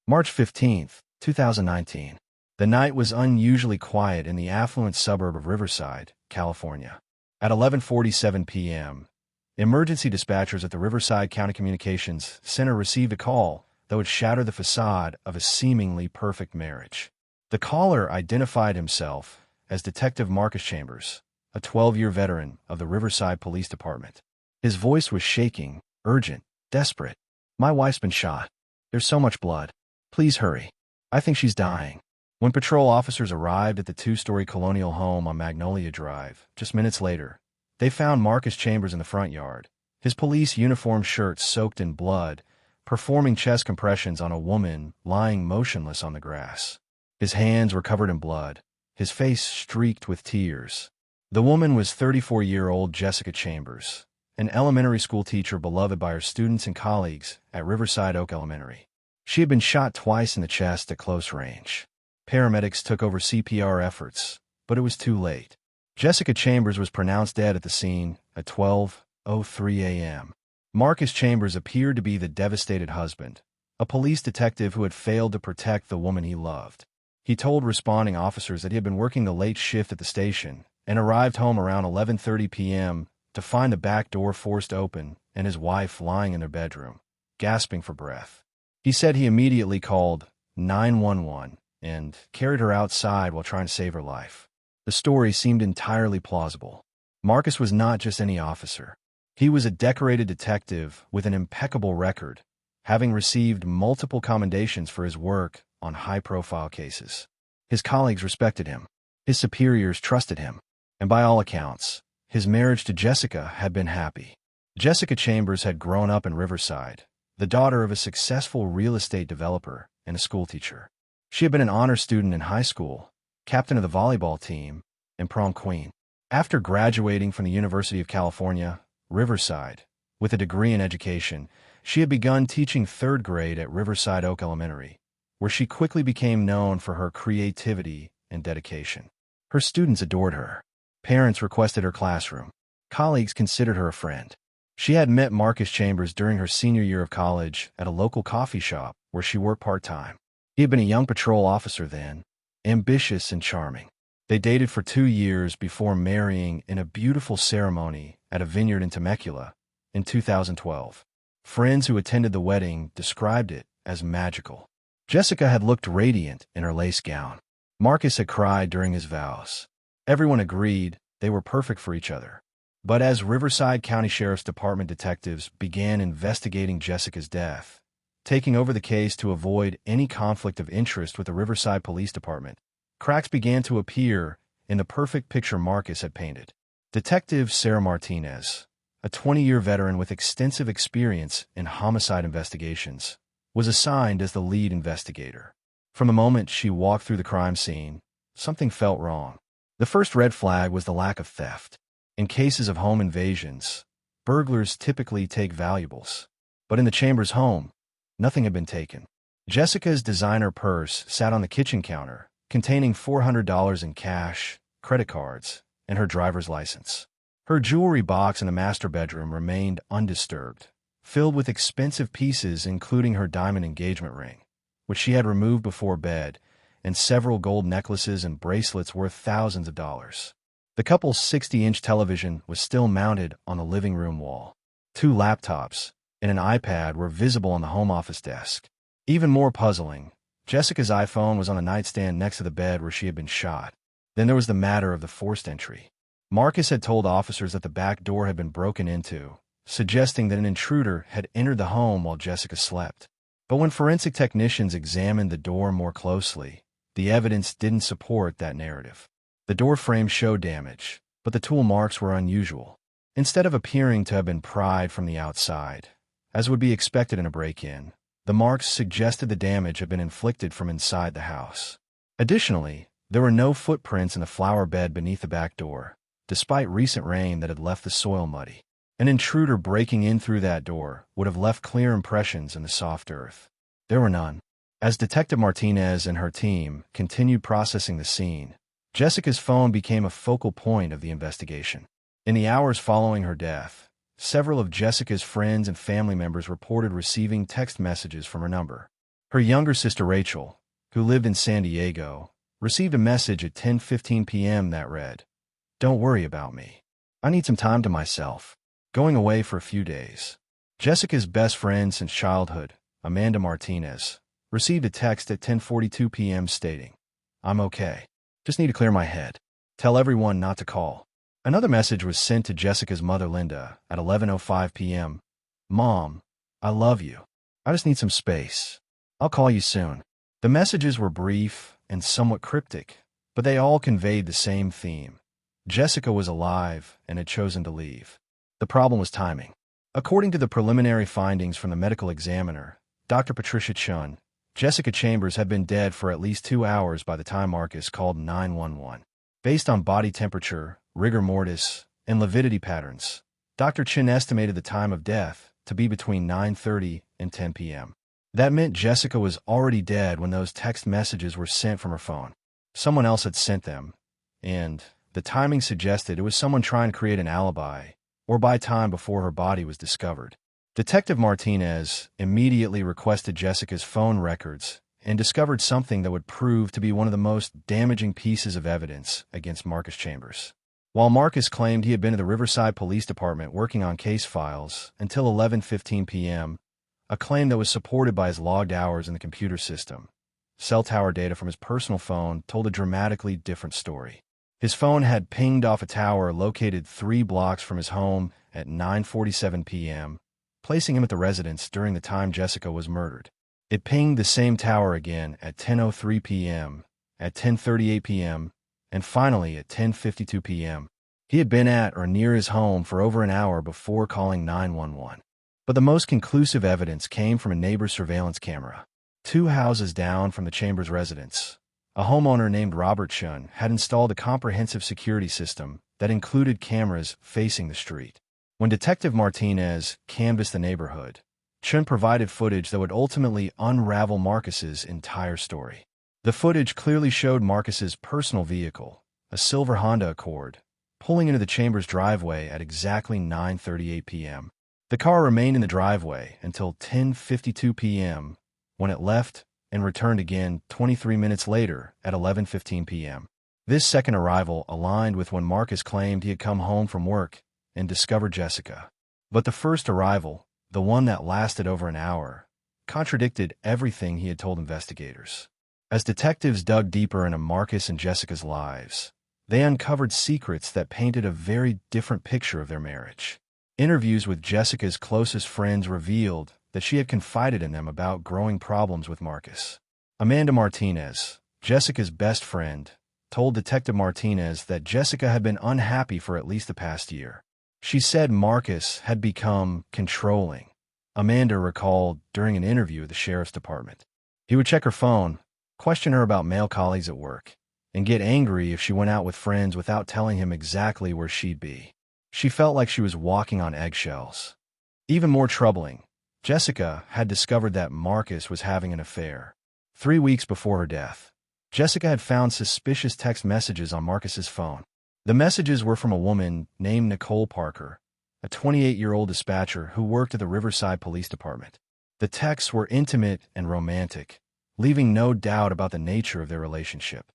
March 15, 2019. The night was unusually quiet in the affluent suburb of Riverside, California. At 11:47 p.m., emergency dispatchers at the Riverside County Communications Center received a call that would shatter the facade of a seemingly perfect marriage. The caller identified himself as Detective Marcus Chambers, a 12-year veteran of the Riverside Police Department. His voice was shaking, urgent, desperate. "My wife's been shot. There's so much blood. Please hurry. I think she's dying." When patrol officers arrived at the two-story colonial home on Magnolia Drive, just minutes later, they found Marcus Chambers in the front yard, his police uniform shirt soaked in blood, performing chest compressions on a woman lying motionless on the grass. His hands were covered in blood, his face streaked with tears. The woman was 34-year-old Jessica Chambers, an elementary school teacher beloved by her students and colleagues at Riverside Oak Elementary. She had been shot twice in the chest at close range. Paramedics took over CPR efforts, but it was too late. Jessica Chambers was pronounced dead at the scene at 12:03 a.m. Marcus Chambers appeared to be the devastated husband, a police detective who had failed to protect the woman he loved. He told responding officers that he had been working the late shift at the station and arrived home around 11:30 p.m. to find the back door forced open and his wife lying in their bedroom, gasping for breath. He said he immediately called 911 and carried her outside while trying to save her life. The story seemed entirely plausible. Marcus was not just any officer. He was a decorated detective with an impeccable record, having received multiple commendations for his work on high-profile cases. His colleagues respected him. His superiors trusted him. And by all accounts, his marriage to Jessica had been happy. Jessica Chambers had grown up in Riverside, the daughter of a successful real estate developer and a schoolteacher. She had been an honor student in high school, captain of the volleyball team, and prom queen. After graduating from the University of California, Riverside, with a degree in education, she had begun teaching third grade at Riverside Oak Elementary, where she quickly became known for her creativity and dedication. Her students adored her. Parents requested her classroom. Colleagues considered her a friend. She had met Marcus Chambers during her senior year of college at a local coffee shop where she worked part-time. He had been a young patrol officer then, ambitious and charming. They dated for 2 years before marrying in a beautiful ceremony at a vineyard in Temecula in 2012. Friends who attended the wedding described it as magical. Jessica had looked radiant in her lace gown. Marcus had cried during his vows. Everyone agreed they were perfect for each other. But as Riverside County Sheriff's Department detectives began investigating Jessica's death, taking over the case to avoid any conflict of interest with the Riverside Police Department, cracks began to appear in the perfect picture Marcus had painted. Detective Sarah Martinez, a 20-year veteran with extensive experience in homicide investigations, was assigned as the lead investigator. From the moment she walked through the crime scene, something felt wrong. The first red flag was the lack of theft. In cases of home invasions, burglars typically take valuables. But in the Chambers home, nothing had been taken. Jessica's designer purse sat on the kitchen counter, containing $400 in cash, credit cards, and her driver's license. Her jewelry box in the master bedroom remained undisturbed, filled with expensive pieces including her diamond engagement ring, which she had removed before bed, and several gold necklaces and bracelets worth thousands of dollars. The couple's 60-inch television was still mounted on the living room wall. 2 laptops and an iPad were visible on the home office desk. Even more puzzling, Jessica's iPhone was on the nightstand next to the bed where she had been shot. Then there was the matter of the forced entry. Marcus had told officers that the back door had been broken into, suggesting that an intruder had entered the home while Jessica slept. But when forensic technicians examined the door more closely, the evidence didn't support that narrative. The door frame showed damage, but the tool marks were unusual. Instead of appearing to have been pried from the outside, as would be expected in a break-in, the marks suggested the damage had been inflicted from inside the house. Additionally, there were no footprints in the flower bed beneath the back door, despite recent rain that had left the soil muddy. An intruder breaking in through that door would have left clear impressions in the soft earth. There were none. As Detective Martinez and her team continued processing the scene, Jessica's phone became a focal point of the investigation. In the hours following her death, several of Jessica's friends and family members reported receiving text messages from her number. Her younger sister Rachel, who lived in San Diego, received a message at 10:15 p.m. that read, "Don't worry about me. I need some time to myself. Going away for a few days." Jessica's best friend since childhood, Amanda Martinez, received a text at 10:42 p.m. stating, "I'm okay. Just need to clear my head. Tell everyone not to call." Another message was sent to Jessica's mother Linda at 11:05 p.m. "Mom, I love you. I just need some space. I'll call you soon." The messages were brief and somewhat cryptic, but they all conveyed the same theme. Jessica was alive and had chosen to leave. The problem was timing. According to the preliminary findings from the medical examiner, Dr. Patricia Chun, Jessica Chambers had been dead for at least 2 hours by the time Marcus called 911. Based on body temperature, rigor mortis, and lividity patterns, Dr. Chun estimated the time of death to be between 9:30 and 10 p.m. That meant Jessica was already dead when those text messages were sent from her phone. Someone else had sent them, and the timing suggested it was someone trying to create an alibi or buy time before her body was discovered. Detective Martinez immediately requested Jessica's phone records and discovered something that would prove to be one of the most damaging pieces of evidence against Marcus Chambers. While Marcus claimed he had been at the Riverside Police Department working on case files until 11:15 p.m., a claim that was supported by his logged hours in the computer system, cell tower data from his personal phone told a dramatically different story. His phone had pinged off a tower located 3 blocks from his home at 9:47 p.m., placing him at the residence during the time Jessica was murdered. It pinged the same tower again at 10:03 p.m., at 10:38 p.m., and finally at 10:52 p.m. He had been at or near his home for over an hour before calling 911. But the most conclusive evidence came from a neighbor's surveillance camera. 2 houses down from the Chambers residence, a homeowner named Robert Chun had installed a comprehensive security system that included cameras facing the street. When Detective Martinez canvassed the neighborhood, Chun provided footage that would ultimately unravel Marcus's entire story. The footage clearly showed Marcus's personal vehicle, a silver Honda Accord, pulling into the Chambers driveway at exactly 9:38 p.m. The car remained in the driveway until 10:52 p.m., when it left and returned again 23 minutes later at 11:15 p.m. This second arrival aligned with when Marcus claimed he had come home from work and discovered Jessica. But the first arrival, the one that lasted over an hour, contradicted everything he had told investigators. As detectives dug deeper into Marcus and Jessica's lives, they uncovered secrets that painted a very different picture of their marriage. Interviews with Jessica's closest friends revealed that she had confided in them about growing problems with Marcus. Amanda Martinez, Jessica's best friend, told Detective Martinez that Jessica had been unhappy for at least the past year. She said Marcus had become controlling, Amanda recalled during an interview with the sheriff's department. He would check her phone, question her about male colleagues at work, and get angry if she went out with friends without telling him exactly where she'd be. She felt like she was walking on eggshells. Even more troubling, Jessica had discovered that Marcus was having an affair. 3 weeks before her death, Jessica had found suspicious text messages on Marcus's phone. The messages were from a woman named Nicole Parker, a 28-year-old dispatcher who worked at the Riverside Police Department. The texts were intimate and romantic, leaving no doubt about the nature of their relationship.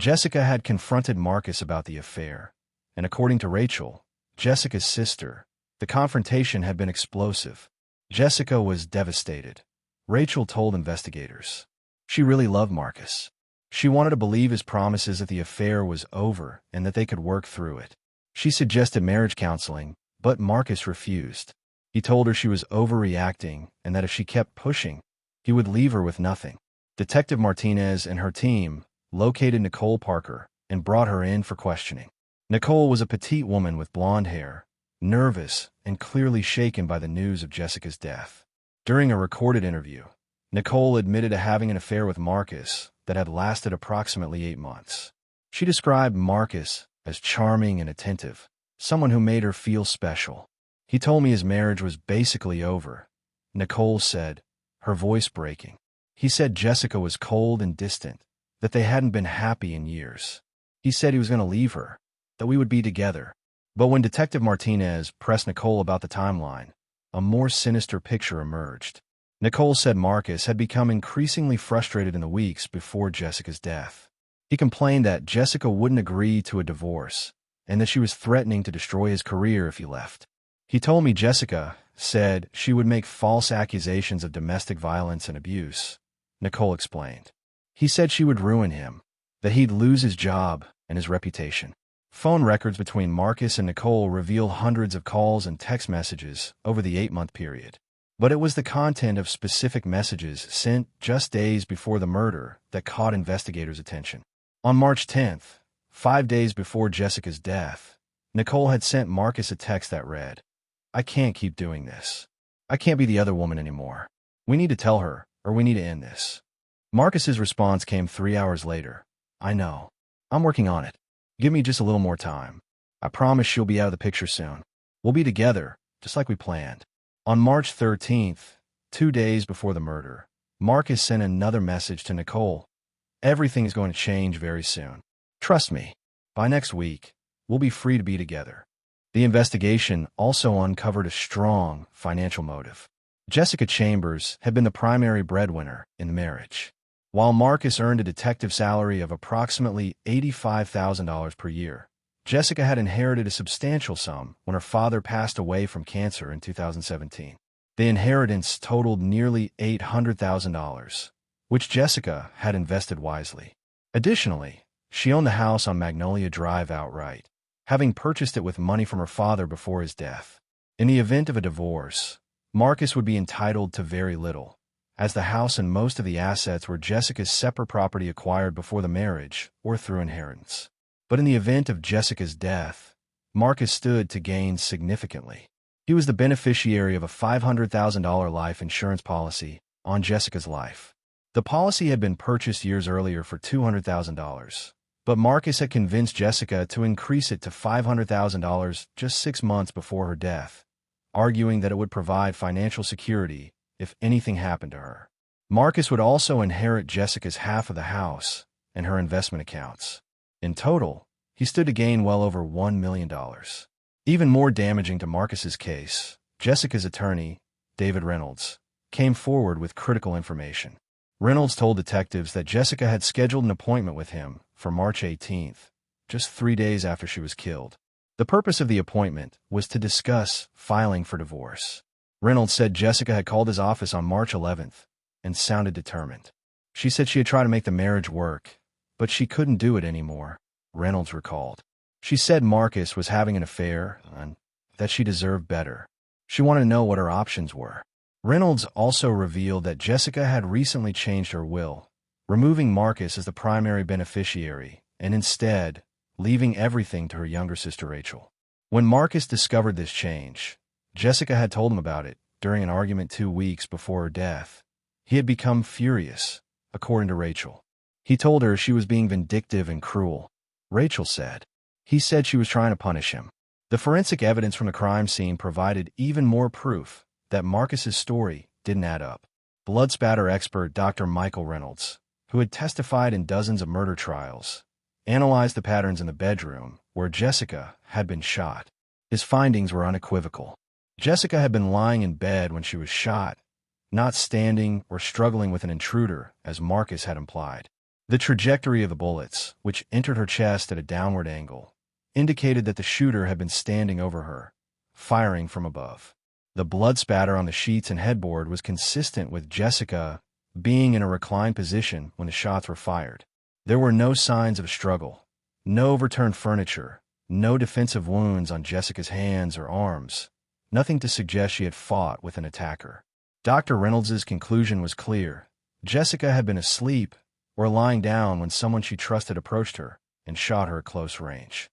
Jessica had confronted Marcus about the affair, and according to Rachel, Jessica's sister, the confrontation had been explosive. Jessica was devastated. Rachel told investigators. She really loved Marcus. She wanted to believe his promises that the affair was over and that they could work through it. She suggested marriage counseling, but Marcus refused. He told her she was overreacting and that if she kept pushing, he would leave her with nothing. Detective Martinez and her team located Nicole Parker and brought her in for questioning. Nicole was a petite woman with blonde hair, nervous and clearly shaken by the news of Jessica's death. During a recorded interview, Nicole admitted to having an affair with Marcus that had lasted approximately 8 months. She described Marcus as charming and attentive, someone who made her feel special. He told me his marriage was basically over, Nicole said, her voice breaking. He said Jessica was cold and distant, that they hadn't been happy in years. He said he was going to leave her, that we would be together. But when Detective Martinez pressed Nicole about the timeline, a more sinister picture emerged. Nicole said Marcus had become increasingly frustrated in the weeks before Jessica's death. He complained that Jessica wouldn't agree to a divorce and that she was threatening to destroy his career if he left. He told me Jessica said she would make false accusations of domestic violence and abuse, Nicole explained. He said she would ruin him, that he'd lose his job and his reputation. Phone records between Marcus and Nicole reveal hundreds of calls and text messages over the 8-month period. But it was the content of specific messages sent just days before the murder that caught investigators' attention. On March 10th, 5 days before Jessica's death, Nicole had sent Marcus a text that read, "I can't keep doing this. I can't be the other woman anymore. We need to tell her, or we need to end this." Marcus's response came 3 hours later. "I know. I'm working on it. Give me just a little more time. I promise she'll be out of the picture soon. We'll be together, just like we planned." On March 13th, 2 days before the murder, Marcus sent another message to Nicole. "Everything is going to change very soon. Trust me. By next week, we'll be free to be together." The investigation also uncovered a strong financial motive. Jessica Chambers had been the primary breadwinner in the marriage. While Marcus earned a detective salary of approximately $85,000 per year, Jessica had inherited a substantial sum when her father passed away from cancer in 2017. The inheritance totaled nearly $800,000, which Jessica had invested wisely. Additionally, she owned the house on Magnolia Drive outright, having purchased it with money from her father before his death. In the event of a divorce, Marcus would be entitled to very little, as the house and most of the assets were Jessica's separate property acquired before the marriage or through inheritance. But in the event of Jessica's death, Marcus stood to gain significantly. He was the beneficiary of a $500,000 life insurance policy on Jessica's life. The policy had been purchased years earlier for $200,000, but Marcus had convinced Jessica to increase it to $500,000 just 6 months before her death, arguing that it would provide financial security if anything happened to her. Marcus would also inherit Jessica's half of the house and her investment accounts. In total, he stood to gain well over $1 million. Even more damaging to Marcus's case, Jessica's attorney, David Reynolds, came forward with critical information. Reynolds told detectives that Jessica had scheduled an appointment with him for March 18th, just 3 days after she was killed. The purpose of the appointment was to discuss filing for divorce. Reynolds said Jessica had called his office on March 11th and sounded determined. She said she had tried to make the marriage work, but she couldn't do it anymore, Reynolds recalled. She said Marcus was having an affair and that she deserved better. She wanted to know what her options were. Reynolds also revealed that Jessica had recently changed her will, removing Marcus as the primary beneficiary and instead leaving everything to her younger sister Rachel. When Marcus discovered this change, Jessica had told him about it during an argument 2 weeks before her death. He had become furious, according to Rachel. He told her she was being vindictive and cruel, Rachel said. He said she was trying to punish him. The forensic evidence from the crime scene provided even more proof that Marcus's story didn't add up. Blood spatter expert Dr. Michael Reynolds, who had testified in dozens of murder trials, analyzed the patterns in the bedroom where Jessica had been shot. His findings were unequivocal. Jessica had been lying in bed when she was shot, not standing or struggling with an intruder, as Marcus had implied. The trajectory of the bullets, which entered her chest at a downward angle, indicated that the shooter had been standing over her, firing from above. The blood spatter on the sheets and headboard was consistent with Jessica being in a reclined position when the shots were fired. There were no signs of a struggle, no overturned furniture, no defensive wounds on Jessica's hands or arms, nothing to suggest she had fought with an attacker. Dr. Reynolds's conclusion was clear. Jessica had been asleep or lying down when someone she trusted approached her and shot her at close range.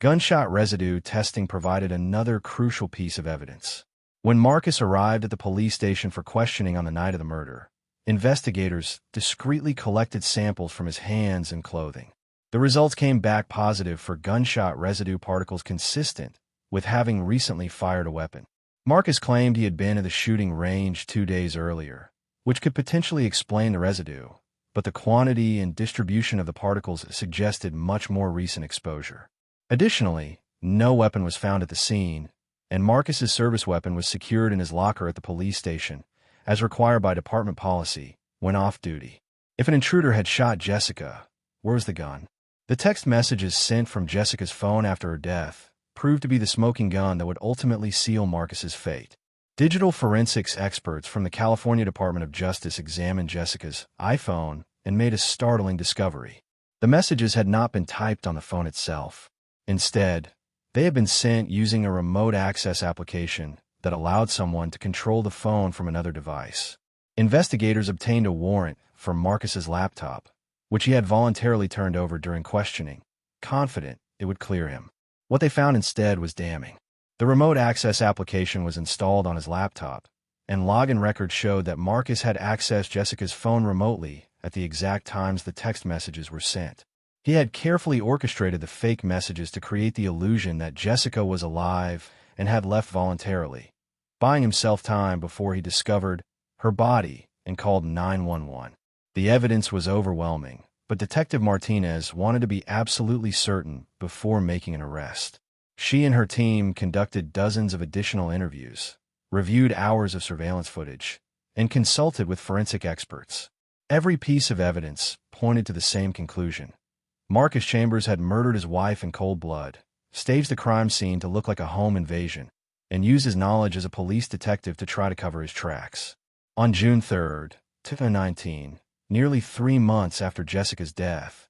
Gunshot residue testing provided another crucial piece of evidence. When Marcus arrived at the police station for questioning on the night of the murder, investigators discreetly collected samples from his hands and clothing. The results came back positive for gunshot residue particles consistent with having recently fired a weapon. Marcus claimed he had been at the shooting range 2 days earlier, which could potentially explain the residue, but the quantity and distribution of the particles suggested much more recent exposure. Additionally, no weapon was found at the scene, and Marcus's service weapon was secured in his locker at the police station, as required by department policy, when off duty. If an intruder had shot Jessica, where was the gun? The text messages sent from Jessica's phone after her death proved to be the smoking gun that would ultimately seal Marcus's fate. Digital forensics experts from the California Department of Justice examined Jessica's iPhone and made a startling discovery. The messages had not been typed on the phone itself. Instead, they had been sent using a remote access application that allowed someone to control the phone from another device. Investigators obtained a warrant for Marcus's laptop, which he had voluntarily turned over during questioning, confident it would clear him. What they found instead was damning. The remote access application was installed on his laptop, and login records showed that Marcus had accessed Jessica's phone remotely at the exact times the text messages were sent. He had carefully orchestrated the fake messages to create the illusion that Jessica was alive and had left voluntarily, buying himself time before he discovered her body and called 911. The evidence was overwhelming, but Detective Martinez wanted to be absolutely certain before making an arrest. She and her team conducted dozens of additional interviews, reviewed hours of surveillance footage, and consulted with forensic experts. Every piece of evidence pointed to the same conclusion. Marcus Chambers had murdered his wife in cold blood, staged the crime scene to look like a home invasion, and used his knowledge as a police detective to try to cover his tracks. On June 3, 2019, nearly 3 months after Jessica's death,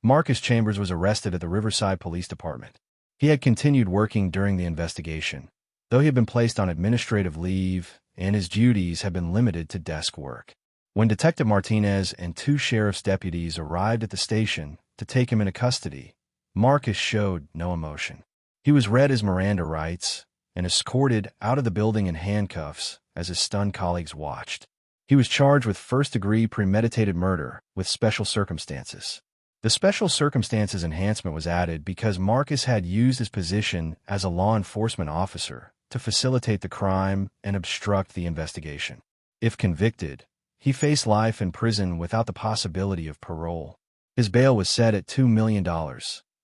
Marcus Chambers was arrested at the Riverside Police Department. He had continued working during the investigation, though he had been placed on administrative leave and his duties had been limited to desk work. When Detective Martinez and 2 sheriff's deputies arrived at the station to take him into custody, Marcus showed no emotion. He was read his Miranda rights and escorted out of the building in handcuffs as his stunned colleagues watched. He was charged with first-degree premeditated murder with special circumstances. The special circumstances enhancement was added because Marcus had used his position as a law enforcement officer to facilitate the crime and obstruct the investigation. If convicted, he faced life in prison without the possibility of parole. His bail was set at $2 million,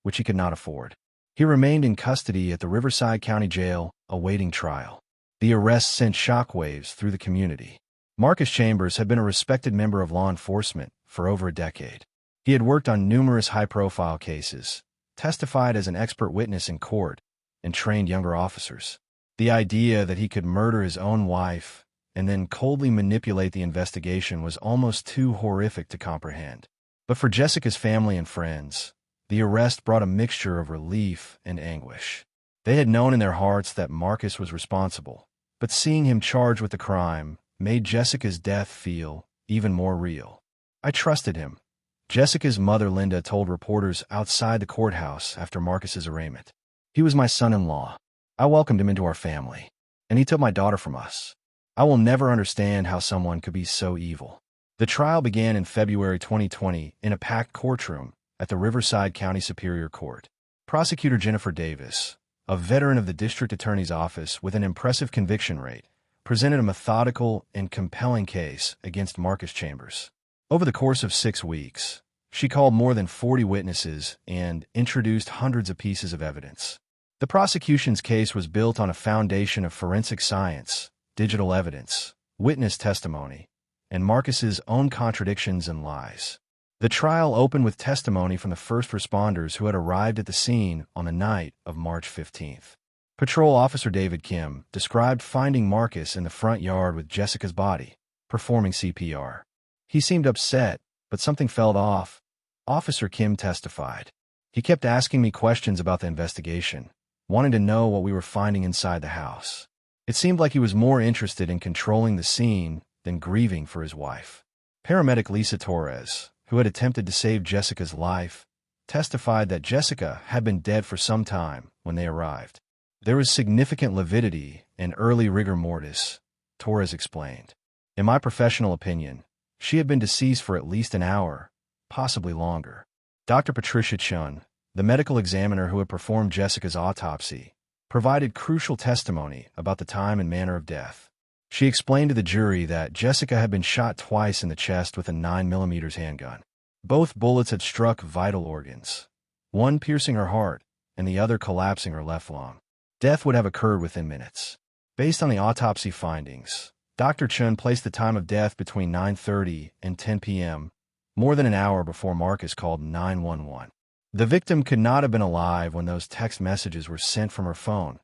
which he could not afford. He remained in custody at the Riverside County Jail, awaiting trial. The arrest sent shockwaves through the community. Marcus Chambers had been a respected member of law enforcement for over a decade. He had worked on numerous high-profile cases, testified as an expert witness in court, and trained younger officers. The idea that he could murder his own wife and then coldly manipulate the investigation was almost too horrific to comprehend. But for Jessica's family and friends, the arrest brought a mixture of relief and anguish. They had known in their hearts that Marcus was responsible, but seeing him charged with the crime made Jessica's death feel even more real. "I trusted him," Jessica's mother Linda told reporters outside the courthouse after Marcus's arraignment. "He was my son-in-law. I welcomed him into our family, and he took my daughter from us. I will never understand how someone could be so evil." The trial began in February 2020 in a packed courtroom at the Riverside County Superior Court. Prosecutor Jennifer Davis, a veteran of the district attorney's office with an impressive conviction rate, presented a methodical and compelling case against Marcus Chambers. Over the course of 6 weeks, she called more than 40 witnesses and introduced hundreds of pieces of evidence. The prosecution's case was built on a foundation of forensic science, digital evidence, witness testimony, and Marcus's own contradictions and lies. The trial opened with testimony from the first responders who had arrived at the scene on the night of March 15th. Patrol Officer David Kim described finding Marcus in the front yard with Jessica's body, performing CPR. "He seemed upset, but something felt off," Officer Kim testified. "He kept asking me questions about the investigation, wanting to know what we were finding inside the house. It seemed like he was more interested in controlling the scene than grieving for his wife." Paramedic Lisa Torres, who had attempted to save Jessica's life, testified that Jessica had been dead for some time when they arrived. "There was significant lividity and early rigor mortis," Torres explained. "In my professional opinion, she had been deceased for at least an hour, possibly longer." Dr. Patricia Chun, the medical examiner who had performed Jessica's autopsy, provided crucial testimony about the time and manner of death. She explained to the jury that Jessica had been shot twice in the chest with a 9mm handgun. Both bullets had struck vital organs, one piercing her heart and the other collapsing her left lung. Death would have occurred within minutes. Based on the autopsy findings, Dr. Chun placed the time of death between 9:30 and 10 p.m., more than an hour before Marcus called 911. The victim could not have been alive when those text messages were sent from her phone,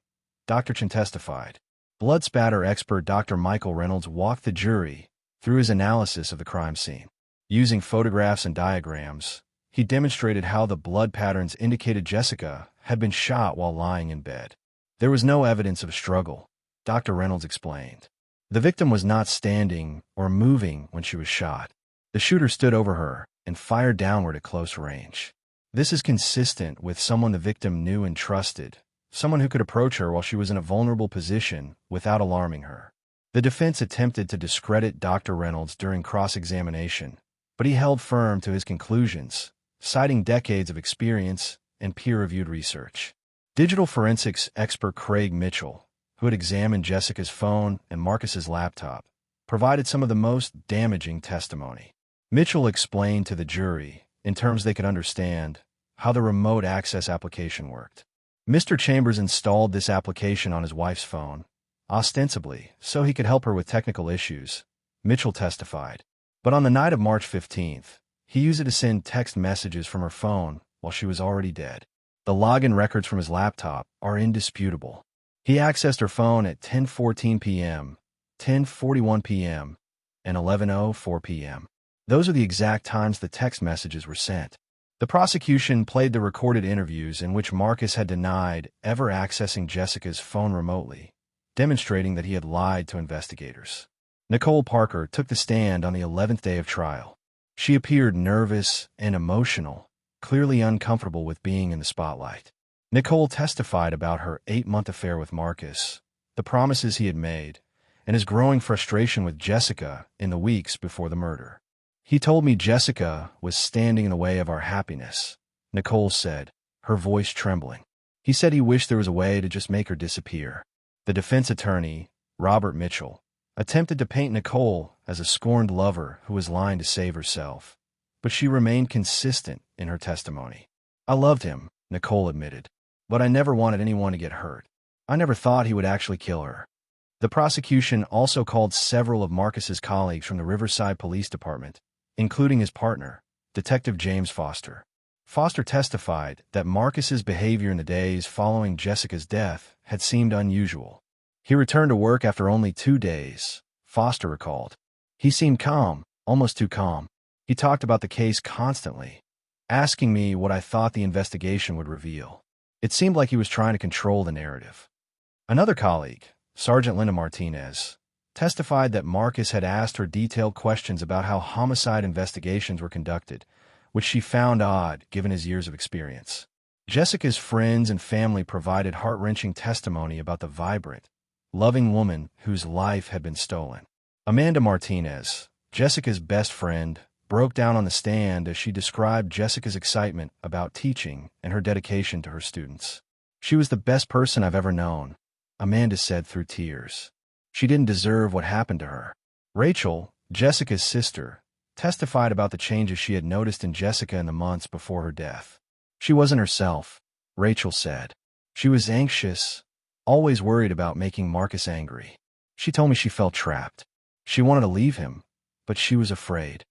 Dr. Chun testified. Blood spatter expert Dr. Michael Reynolds walked the jury through his analysis of the crime scene. Using photographs and diagrams, he demonstrated how the blood patterns indicated Jessica had been shot while lying in bed. There was no evidence of struggle, Dr. Reynolds explained. The victim was not standing or moving when she was shot. The shooter stood over her and fired downward at close range. This is consistent with someone the victim knew and trusted, someone who could approach her while she was in a vulnerable position without alarming her. The defense attempted to discredit Dr. Reynolds during cross-examination, but he held firm to his conclusions, citing decades of experience and peer-reviewed research. Digital forensics expert Craig Mitchell, who had examined Jessica's phone and Marcus's laptop, provided some of the most damaging testimony. Mitchell explained to the jury, in terms they could understand, how the remote access application worked. Mr. Chambers installed this application on his wife's phone, ostensibly so he could help her with technical issues, Mitchell testified. But on the night of March 15th, he used it to send text messages from her phone while she was already dead. The login records from his laptop are indisputable. He accessed her phone at 10:14 p.m., 10:41 p.m., and 11:04 p.m. Those are the exact times the text messages were sent. The prosecution played the recorded interviews in which Marcus had denied ever accessing Jessica's phone remotely, demonstrating that he had lied to investigators. Nicole Parker took the stand on the 11th day of trial. She appeared nervous and emotional, clearly uncomfortable with being in the spotlight. Nicole testified about her 8-month affair with Marcus, the promises he had made, and his growing frustration with Jessica in the weeks before the murder. "He told me Jessica was standing in the way of our happiness," Nicole said, her voice trembling. "He said he wished there was a way to just make her disappear." The defense attorney, Robert Mitchell, attempted to paint Nicole as a scorned lover who was lying to save herself, but she remained consistent in her testimony. "I loved him," Nicole admitted, "but I never wanted anyone to get hurt. I never thought he would actually kill her." The prosecution also called several of Marcus's colleagues from the Riverside Police Department, including his partner, Detective James Foster. Foster testified that Marcus's behavior in the days following Jessica's death had seemed unusual. He returned to work after only 2 days, Foster recalled. "He seemed calm, almost too calm. He talked about the case constantly, asking me what I thought the investigation would reveal. It seemed like he was trying to control the narrative." Another colleague, Sergeant Linda Martinez, testified that Marcus had asked her detailed questions about how homicide investigations were conducted, which she found odd given his years of experience. Jessica's friends and family provided heart-wrenching testimony about the vibrant, loving woman whose life had been stolen. Amanda Martinez, Jessica's best friend, broke down on the stand as she described Jessica's excitement about teaching and her dedication to her students. "She was the best person I've ever known," Amanda said through tears. "She didn't deserve what happened to her." Rachel, Jessica's sister, testified about the changes she had noticed in Jessica in the months before her death. "She wasn't herself," Rachel said. "She was anxious, always worried about making Marcus angry. She told me she felt trapped. She wanted to leave him, but she was afraid."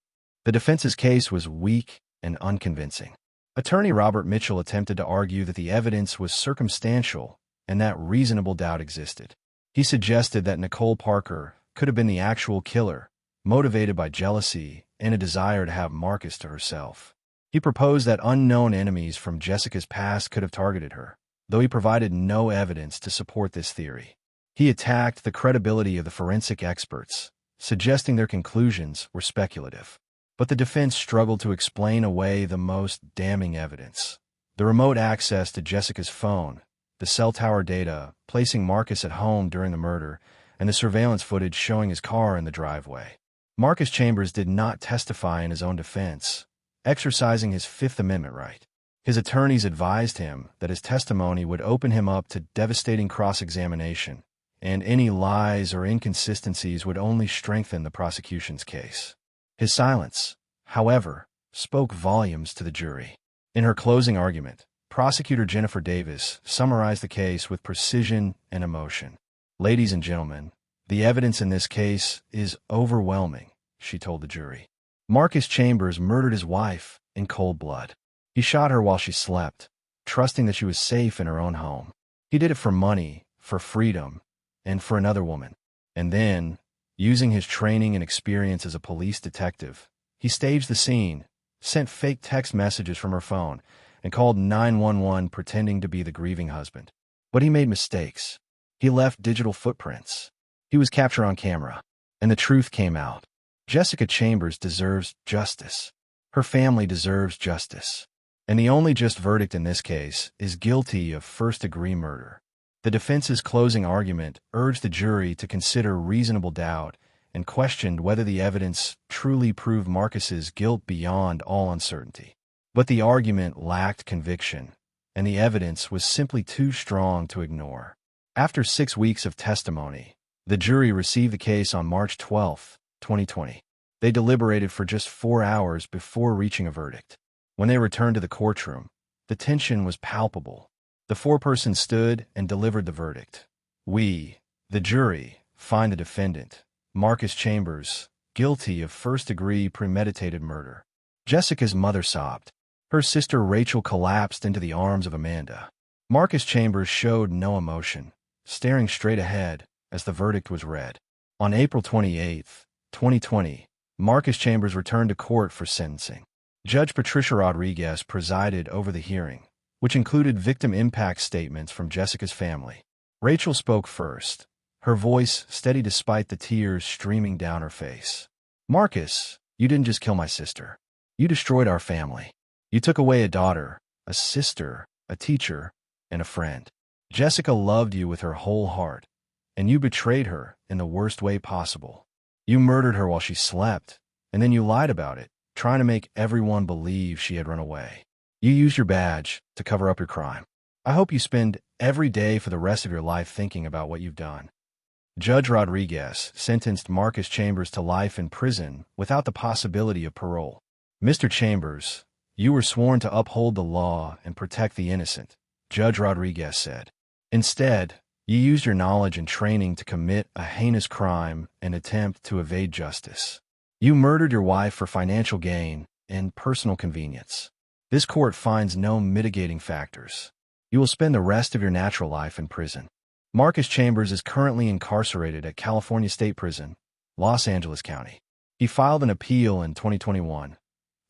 The defense's case was weak and unconvincing. Attorney Robert Mitchell attempted to argue that the evidence was circumstantial and that reasonable doubt existed. He suggested that Nicole Parker could have been the actual killer, motivated by jealousy and a desire to have Marcus to herself. He proposed that unknown enemies from Jessica's past could have targeted her, though he provided no evidence to support this theory. He attacked the credibility of the forensic experts, suggesting their conclusions were speculative. But the defense struggled to explain away the most damning evidence: the remote access to Jessica's phone, the cell tower data placing Marcus at home during the murder, and the surveillance footage showing his car in the driveway. Marcus Chambers did not testify in his own defense, exercising his Fifth Amendment right. His attorneys advised him that his testimony would open him up to devastating cross-examination, and any lies or inconsistencies would only strengthen the prosecution's case. His silence, however, spoke volumes to the jury. In her closing argument, Prosecutor Jennifer Davis summarized the case with precision and emotion. "Ladies and gentlemen, "The evidence in this case is overwhelming," she told the jury. Marcus Chambers murdered his wife in cold blood. He shot her while she slept, trusting that she was safe in her own home. He did it for money, for freedom, and for another woman. And then, using his training and experience as a police detective, he staged the scene, sent fake text messages from her phone, and called 911 pretending to be the grieving husband. But he made mistakes. He left digital footprints. He was captured on camera, and the truth came out. Jessica Chambers deserves justice. Her family deserves justice. And the only just verdict in this case is guilty of first-degree murder. The defense's closing argument urged the jury to consider reasonable doubt and questioned whether the evidence truly proved Marcus's guilt beyond all uncertainty. But the argument lacked conviction, and the evidence was simply too strong to ignore. After 6 weeks of testimony, the jury received the case on March 12, 2020. They deliberated for just 4 hours before reaching a verdict. When they returned to the courtroom, the tension was palpable. The foreperson stood and delivered the verdict. "We, the jury, find the defendant, Marcus Chambers, guilty of first-degree premeditated murder." Jessica's mother sobbed. Her sister Rachel collapsed into the arms of Amanda. Marcus Chambers showed no emotion, staring straight ahead as the verdict was read. On April 28, 2020, Marcus Chambers returned to court for sentencing. Judge Patricia Rodriguez presided over the hearing, which included victim impact statements from Jessica's family. Rachel spoke first, her voice steady despite the tears streaming down her face. "Marcus, you didn't just kill my sister. You destroyed our family. You took away a daughter, a sister, a teacher, and a friend. Jessica loved you with her whole heart, and you betrayed her in the worst way possible. You murdered her while she slept, and then you lied about it, trying to make everyone believe she had run away. You used your badge to cover up your crime. I hope you spend every day for the rest of your life thinking about what you've done." Judge Rodriguez sentenced Marcus Chambers to life in prison without the possibility of parole. "Mr. Chambers, you were sworn to uphold the law and protect the innocent," Judge Rodriguez said. "Instead, you used your knowledge and training to commit a heinous crime and attempt to evade justice. You murdered your wife for financial gain and personal convenience. This court finds no mitigating factors. You will spend the rest of your natural life in prison." Marcus Chambers is currently incarcerated at California State Prison, Los Angeles County. He filed an appeal in 2021,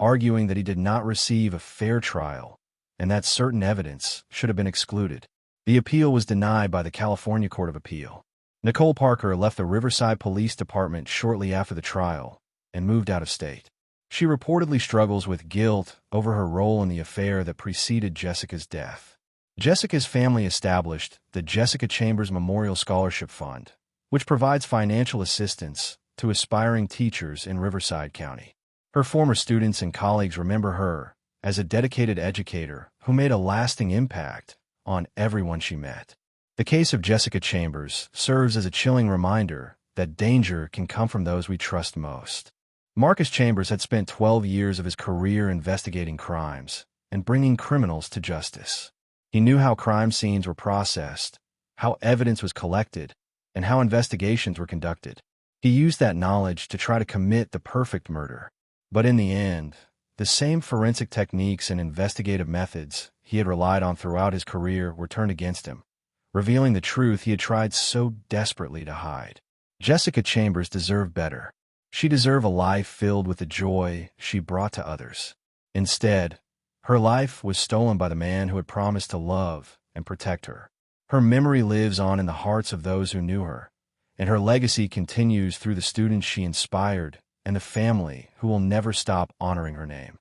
arguing that he did not receive a fair trial and that certain evidence should have been excluded. The appeal was denied by the California Court of Appeal. Nicole Parker left the Riverside Police Department shortly after the trial and moved out of state. She reportedly struggles with guilt over her role in the affair that preceded Jessica's death. Jessica's family established the Jessica Chambers Memorial Scholarship Fund, which provides financial assistance to aspiring teachers in Riverside County. Her former students and colleagues remember her as a dedicated educator who made a lasting impact on everyone she met. The case of Jessica Chambers serves as a chilling reminder that danger can come from those we trust most. Marcus Chambers had spent 12 years of his career investigating crimes and bringing criminals to justice. He knew how crime scenes were processed, how evidence was collected, and how investigations were conducted. He used that knowledge to try to commit the perfect murder. But in the end, the same forensic techniques and investigative methods he had relied on throughout his career were turned against him, revealing the truth he had tried so desperately to hide. Jessica Chambers deserved better. She deserved a life filled with the joy she brought to others. Instead, her life was stolen by the man who had promised to love and protect her. Her memory lives on in the hearts of those who knew her, and her legacy continues through the students she inspired and the family who will never stop honoring her name.